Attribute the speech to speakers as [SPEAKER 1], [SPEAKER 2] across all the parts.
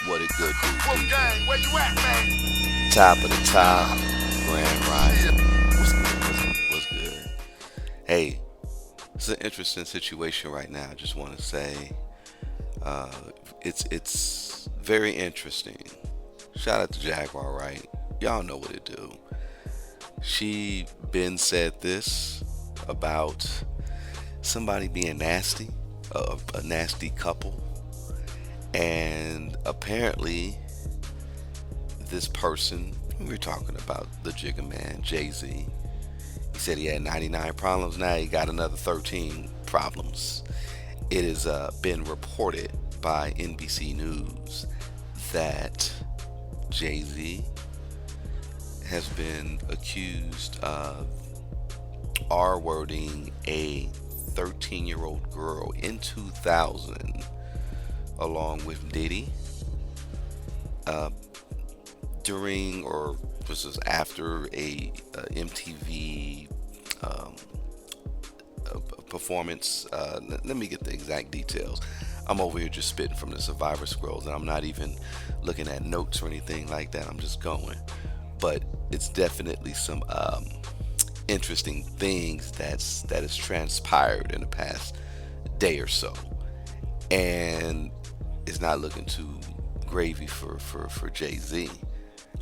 [SPEAKER 1] What it good do,
[SPEAKER 2] Wolfgang, where
[SPEAKER 1] people?
[SPEAKER 2] you at, man?
[SPEAKER 1] Top of the top, Grand Rising. What's good? Hey, it's an interesting situation right now. I just want to say, uh, it's very interesting. Shout out to Jaguar, right? Y'all know what it do. She been said this about somebody being nasty, a nasty couple, and apparently this person, we are talking about the Jigga Man, Jay Z. He said he had 99 problems. Now he got another 13 problems. It has been reported by NBC News that Jay Z has been accused of R wording a 13-year-old girl in 2000 along with Diddy uh, during, or this is after, a MTV um, performance. Let me get the exact details. I'm over here just spitting from the Survivor Scrolls, and I'm not even looking at notes or anything like that. I'm just going. But it's definitely some interesting things that has transpired in the past day or so, and it's not looking too gravy for Jay Z.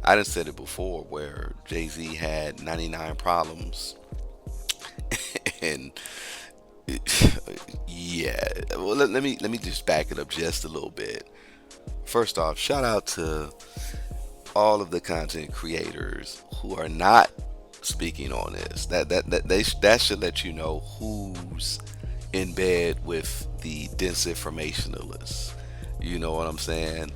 [SPEAKER 1] I done said it before where Jay Z had 99 problems, and yeah. Well, let me just back it up just a little bit. First off, shout out to all of the content creators who are not speaking on this. That should let you know who's in bed with the disinformationalists. You know what I'm saying?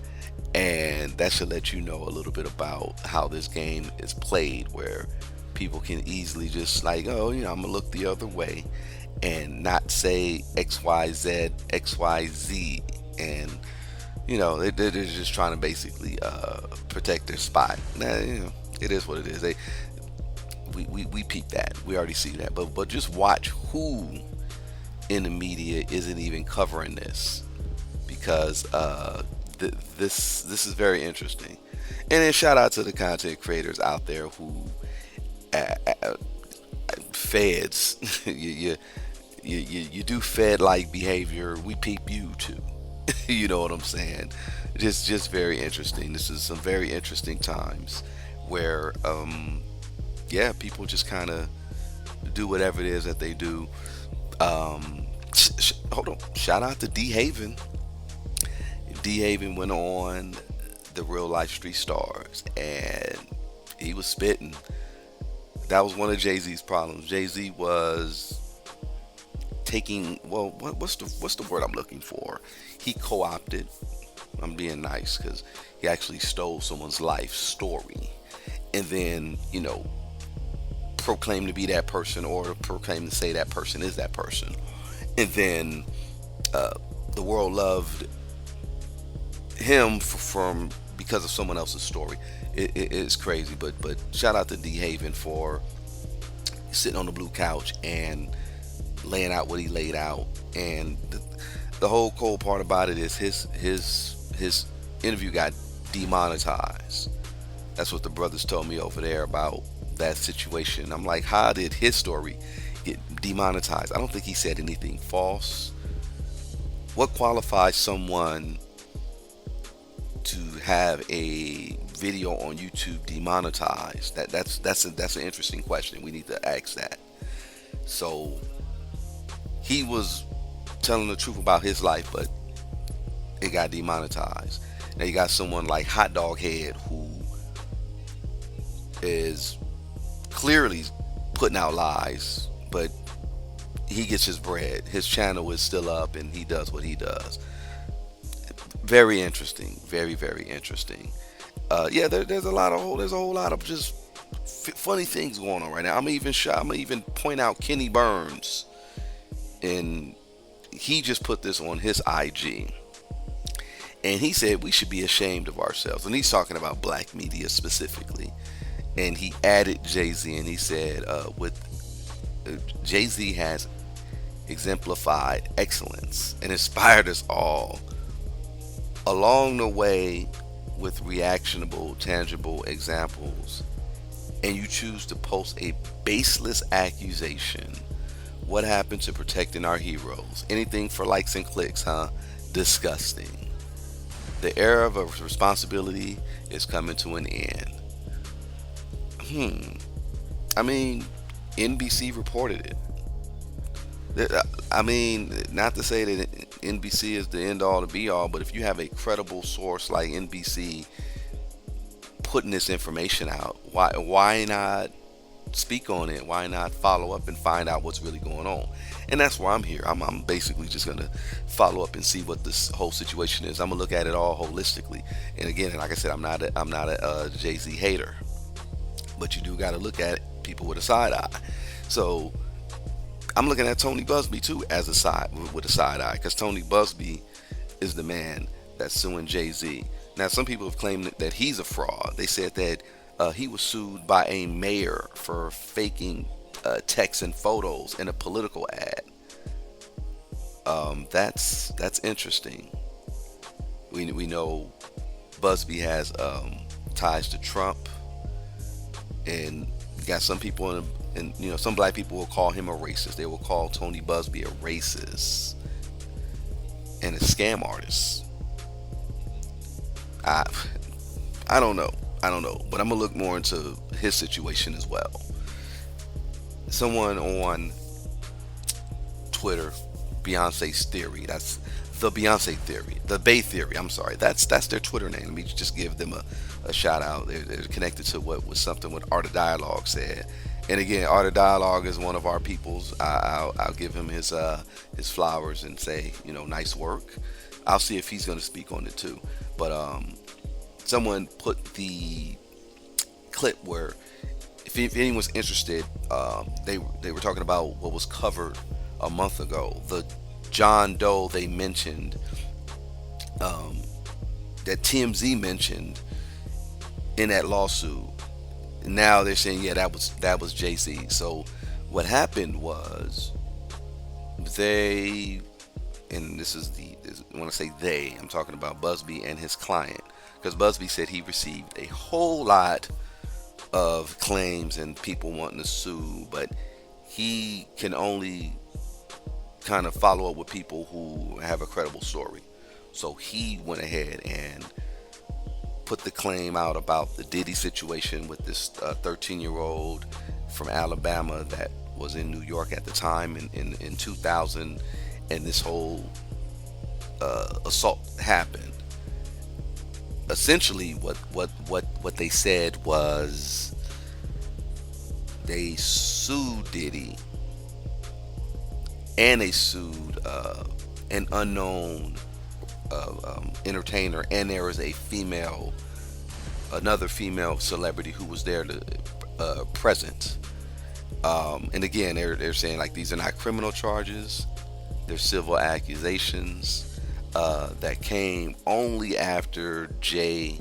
[SPEAKER 1] And that should let you know a little bit about how this game is played, where people can easily just like, oh, I'm gonna look the other way and not say XYZ, XYZ, and they're just trying to basically protect their spot. Now, it is what it is. We peep that. We already see that. But just watch who in the media isn't even covering this, because this is very interesting. And then shout out to the content creators out there who feds you do fed like behavior. We peep you too. You know what I'm saying? Just very interesting. This is some very interesting times where yeah, people just kind of do whatever it is that they do. Hold on. Shout out to D Haven. D Haven went on the Real Life Street Stars, and he was spitting. That was one of Jay Z's problems. Jay Z was taking, well, what's the word I'm looking for? He co-opted. I'm being nice because he actually stole someone's life story, and then proclaim to be that person, or proclaim to say that person is that person, and then the world loved him from because of someone else's story. It's crazy, but shout out to D Haven for sitting on the blue couch and laying out what he laid out. And the whole cold part about it is his interview got demonetized. That's what the brothers told me over there about that situation. I'm like, how did his story get demonetized? I don't think he said anything false. What qualifies someone to have a video on YouTube demonetized? That's an interesting question. We need to ask that. So he was telling the truth about his life, but it got demonetized. Now you got someone like Hot Dog Head who is clearly putting out lies, but he gets his bread. His channel is still up, and he does what he does. Very interesting. Very interesting. Yeah, there's a whole lot of just funny things going on right now. I'm gonna even point out Kenny Burns, and he just put this on his IG, and he said we should be ashamed of ourselves, and he's talking about black media specifically. And he added Jay Z, and he said, "With Jay Z has exemplified excellence and inspired us all along the way with reactionable, tangible examples, and you choose to post a baseless accusation. What happened to protecting our heroes? Anything for likes and clicks, huh? Disgusting. The era of responsibility is coming to an end. I mean, NBC reported it. I mean, not to say that NBC is the end all to be all, but if you have a credible source like NBC putting this information out, why not speak on it? Why not follow up and find out what's really going on? And that's why I'm here. I'm basically just gonna follow up and see what this whole situation is. I'm gonna look at it all holistically. And again, like I said, I'm not a Jay-Z hater, but you do got to look at people with a side eye. So I'm looking at Tony Busby too as a side with a side eye, because Tony Busby is the man that's suing Jay-Z. Now, some people have claimed that he's a fraud. They said that he was sued by a mayor for faking texts and photos in a political ad. That's interesting. We know Busby has ties to Trump, and you got some people and some black people will call him a racist. They will call Tony Busby a racist and a scam artist. I don't know, but I'm gonna look more into his situation as well. Someone on Twitter, Beyonce's Theory. That's the Beyonce Theory, the Bay Theory. I'm sorry, that's their Twitter name. Let me just give them a shout out. They're connected to what was something what Art of Dialogue said. And again, Art of Dialogue is one of our peoples. I'll give him his flowers and say, nice work. I'll see if he's going to speak on it too. But someone put the clip where, if anyone's interested, they were talking about what was covered a month ago. The John Doe they mentioned, that TMZ mentioned in that lawsuit. Now they're saying, yeah, that was Jay-Z. So what happened was they, and when I say they, I'm talking about Busby and his client, because Busby said he received a whole lot of claims and people wanting to sue, but he can only kind of follow up with people who have a credible story. So he went ahead and put the claim out about the Diddy situation with this 13-year-old from Alabama that was in New York at the time in 2000, and this whole assault happened. Essentially, what they said was they sued Diddy, and they sued an unknown entertainer, and there was another female celebrity who was there present. And again, they're saying like these are not criminal charges; they're civil accusations that came only after Jay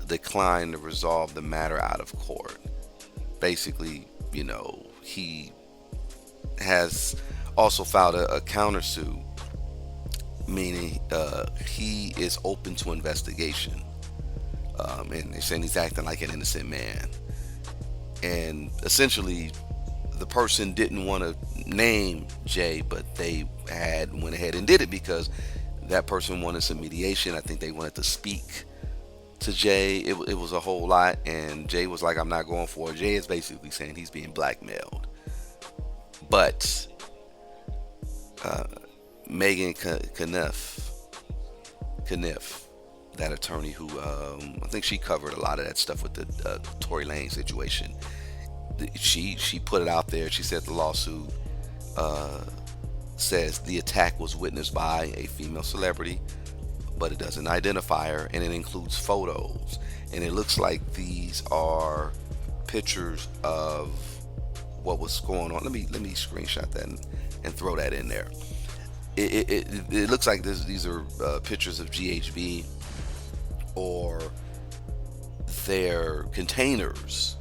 [SPEAKER 1] declined to resolve the matter out of court. Basically, he has also filed a countersuit, meaning he is open to investigation, and they're saying he's acting like an innocent man. And essentially, the person didn't want to name Jay, but they went ahead and did it because that person wanted some mediation. I think they wanted to speak to Jay. It was a whole lot, and Jay was like, I'm not going for it. Jay is basically saying he's being blackmailed. But Megan Kniff, that attorney who I think she covered a lot of that stuff with the Tory Lanez situation. She put it out there. She said the lawsuit says the attack was witnessed by a female celebrity, but it doesn't identify her, and it includes photos, and it looks like these are pictures of what was going on. Let me screenshot that and throw that in there. It looks like these are pictures of GHB or their containers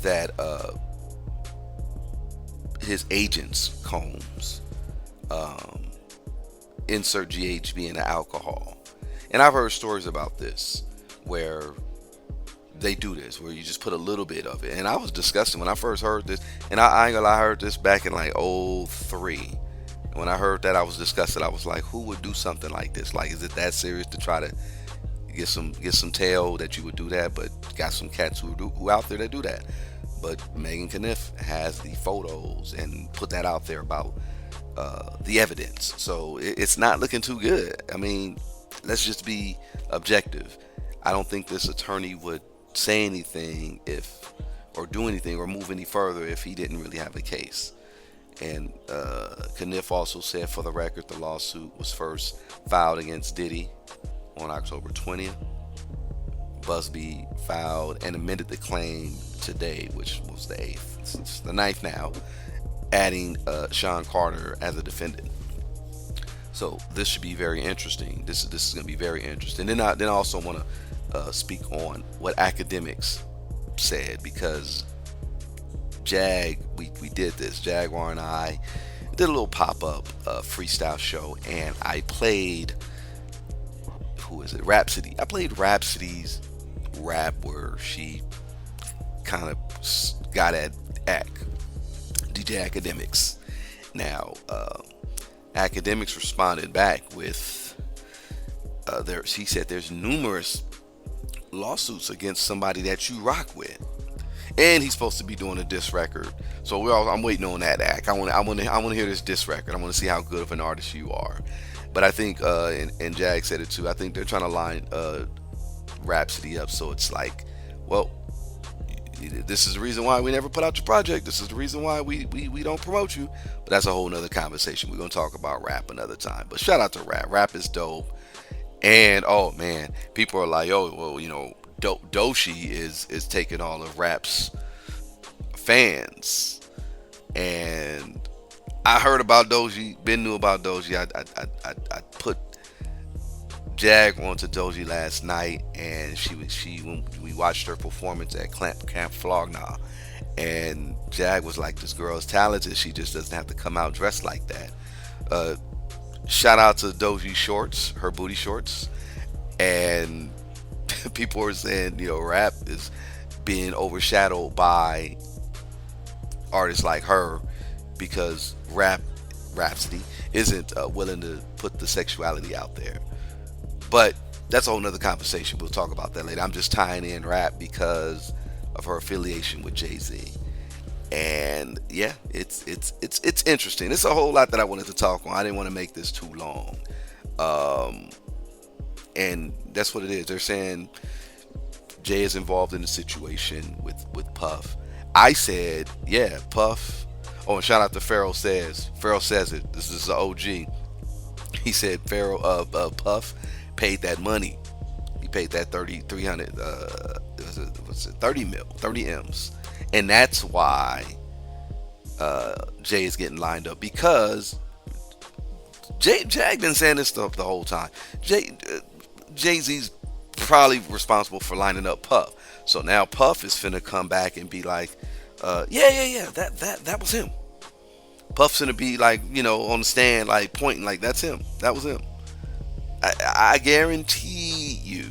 [SPEAKER 1] that his agents Combs insert GHB in the alcohol. And I've heard stories about this where they do this, where you just put a little bit of it. And I was disgusted when I first heard this. And I ain't gonna lie, I heard this back in like '03. When I heard that, I was disgusted. I was like, who would do something like this? Like, is it that serious to try to get some tail that you would do that? But got some cats who out there that do that. But Megan Kniff has the photos and put that out there about the evidence. So it's not looking too good. I mean, let's just be objective. I don't think this attorney would say anything if, or do anything, or move any further if he didn't really have a case. And Kniff also said, for the record, the lawsuit was first filed against Diddy on October 20th. Busby filed and amended the claim today, which was the 8th. It's the 9th now, adding Sean Carter as a defendant. So this should be very interesting. This is going to be very interesting. Then I also want to speak on what academics said, because we did this. Jaguar and I did a little pop-up freestyle show, and I played, who is it? Rhapsody. I played Rhapsody's rap where she kind of got at DJ Academics. Now, Academics responded back with she said there's numerous lawsuits against somebody that you rock with, and he's supposed to be doing a diss record. So I'm waiting on that act. I want to hear this diss record. I want to see how good of an artist you are. But I think and Jag said it too, I think they're trying to line Rhapsody up, so it's like, well, this is the reason why we never put out your project. This is the reason why we don't promote you. But that's a whole nother conversation. We're going to talk about rap another time. But shout out to rap. Rap is dope. And, oh, man, people are like, oh, well, you know, Doshi is taking all of rap's fans. And I heard about Doji, knew about Doji. I put Jag onto Doji last night, and when we watched her performance at Camp Flogna, and Jag was like, this girl is talented, she just doesn't have to come out dressed like that. Shout out to Doji shorts, her booty shorts. And people are saying, you know, rap is being overshadowed by artists like her, because Rhapsody isn't willing to put the sexuality out there. But that's a whole nother conversation. We'll talk about that later. I'm just tying in rap because of her affiliation with Jay-Z. And yeah, it's interesting. It's a whole lot that I wanted to talk on. I didn't want to make this too long. And that's what it is. They're saying Jay is involved in the situation with Puff. I said, yeah, Puff. Oh, and shout out to Pharaoh Says. Pharaoh Says it. This is the OG. He said Puff paid that money. He paid that 300 30 mil, 30 M's. And that's why Jay is getting lined up, because Jag been saying this stuff the whole time. Jay-Z's probably responsible for lining up Puff. So now Puff is finna come back and be like, yeah, that was him. Puff's gonna be like, you know, on the stand, like pointing, like that's him. That was him. I guarantee you,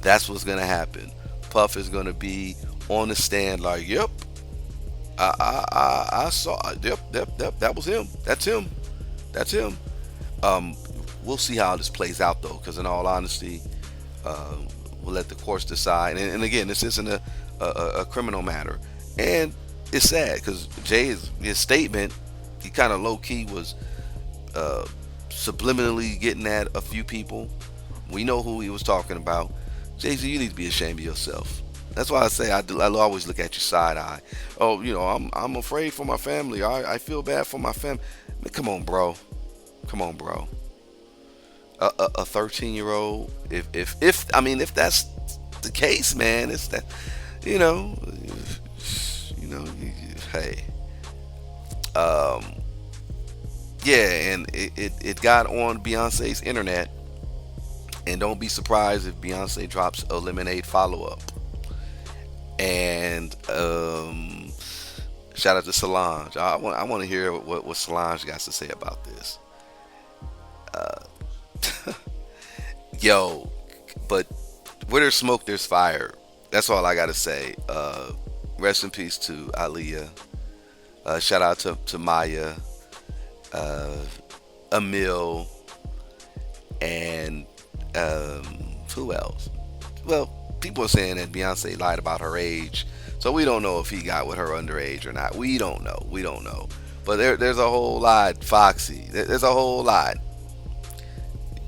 [SPEAKER 1] that's what's gonna happen. Puff is gonna be on the stand like, yep, I saw, yep, that was him. That's him. We'll see how this plays out though, because in all honesty, we'll let the courts decide. And again, this isn't a criminal matter, and it's sad because his statement, he kind of low key was subliminally getting at a few people. We know who he was talking about. Jay-Z, you need to be ashamed of yourself. That's why I say I always look at your side eye. Oh, you know, I'm afraid for my family. I feel bad for my family. Man, come on, bro. A 13-year-old. If that's the case, man, it's that. Hey. Yeah, and it got on Beyonce's internet. And don't be surprised if Beyonce drops a Lemonade follow-up. And shout out to Solange. I want to hear what Solange got to say about this. Yo, but where there's smoke, there's fire. That's all I gotta say. Rest in peace to Aaliyah. Shout out to Maya, uh, Emil, and who else? Well, people are saying that Beyonce lied about her age, so we don't know if he got with her underage or not. We don't know. We don't know. But there's a whole lot, Foxy. There's a whole lot.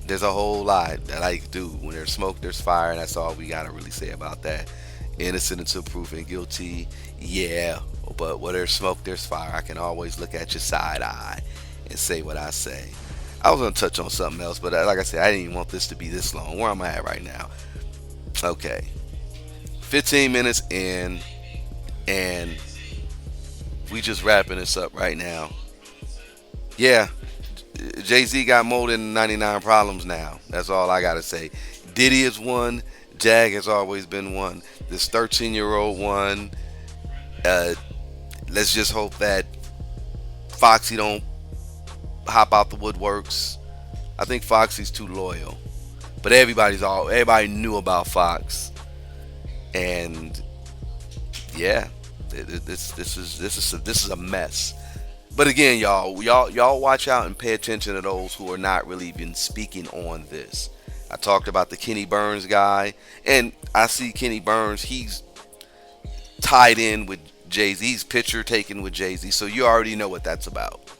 [SPEAKER 1] There's a whole lot that I do. When there's smoke, there's fire, and that's all we gotta really say about that. Innocent until proven guilty, yeah. But where there's smoke, there's fire. I can always look at your side eye and say what I say. I was gonna touch on something else, but like I said, I didn't even want this to be this long. Where am I at right now? Okay, 15 minutes in, and we just wrapping this up right now. Yeah, Jay-Z got more than 99 problems now. That's all I gotta say. Diddy is one. Jag has always been one. This 13-year-old one. Uh, let's just hope that Foxy don't hop out the woodworks. I think Foxy's too loyal. But everybody knew about Fox, and yeah, this is a mess. But again, y'all watch out and pay attention to those who are not really even speaking on this. I talked about the Kenny Burns guy, and I see Kenny Burns. He's tied in with Jay-Z's picture taken with Jay-Z, so you already know what that's about.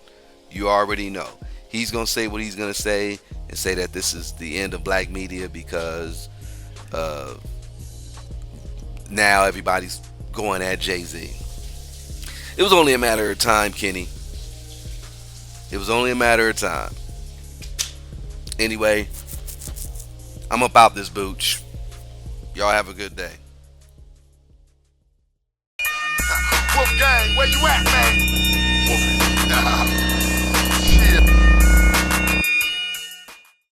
[SPEAKER 1] You already know. He's going to say what he's going to say and say that this is the end of black media because now everybody's going at Jay-Z. It was only a matter of time, Kenny. It was only a matter of time. Anyway, I'm about this booch. Y'all have a good day.
[SPEAKER 2] Wolfgang, where you at, man?